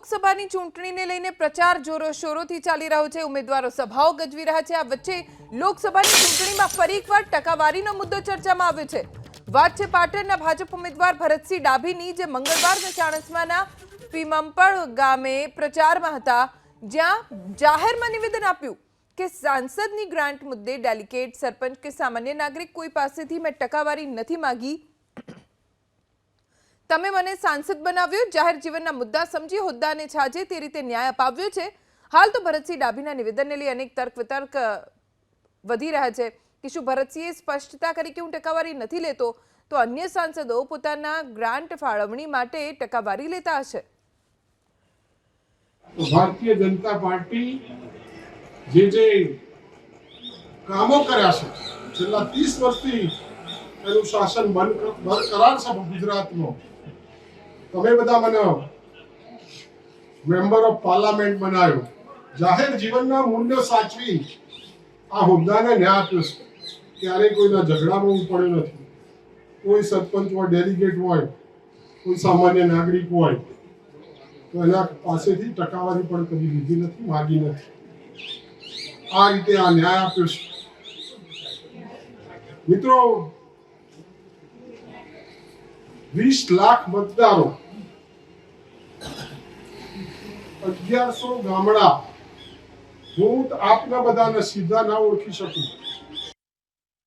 લોકસભાની ચૂંટણીને લઈને પ્રચાર જોરોશોરોથી ચાલી રહ્યો છે। ઉમેદવારો સભાઓ ગજવી રહ્યા છે। આ વચ્ચે લોકસભાની ચૂંટણીમાં ફરી એકવાર ટકાવારીનો મુદ્દો ચર્ચામાં આવ્યો છે। વાત છે પાટણના ભાજપ ઉમેદવાર ભરતસિંહ ડાભીની, જે મંગળવારના ચાણસ્માના પીમપળ ગામે પ્રચારમાં હતા, જ્યાં જાહેરમાં નિવેદન આપ્યું કે સાંસદની ગ્રાન્ટ મુદ્દે ડેલિગેટ, સરપંચ કે સામાન્ય નાગરિક કોઈ પાસેથી મેં ટકાવારી નથી માંગી। તમે મને સાંસદ બનાવ્યો, જાહેર જીવનના મુદ્દા સમજી હોદ્દાને છાજે તે રીતે ન્યાય અપાવ્યો છે। હાલ તો ભરતસિંહ ડાભીના નિવેદનને લઈ અનેક તર્ક વિતર્ક વધી રહ્યા છે કે શું ભરતસિંહે સ્પષ્ટતા કરી કે હું ટકાવારી નથી લેતો, તો અન્ય સાંસદો પોતાના ગ્રાન્ટ ફાળવણી માટે ટકાવારી લેતા હશે। ભારતીય જનતા પાર્ટી જે કામો કર્યા છે છેલ્લા 30 વર્ષથી એનું શાસન બરકરાર છે ગુજરાતમાં। તમે બધા મને મેમ્બર ઓફ પાર્લામેન્ટ બનાવ્યો, જાહેર જીવનના મૂલ્યો સાચવી આ હોદ્દાને ન્યાય આપ્યો છે। ક્યારેય કોઈના ઝઘડામાં હું પડ્યો નથી। કોઈ સરપંચ હોય, ડેલિગેટ હોય, કોઈ સામાન્ય નાગરિક હોય તો એના પાસેથી ટકાવારી પણ કદી લીધી નથી, માગી નથી। આ રીતે આ ન્યાય આપ્યો છે। મિત્રો, 20 લાખ મતદારો, 1100 ગામડા, હું આપના બધાને સીધા ના ઓળખી શકું,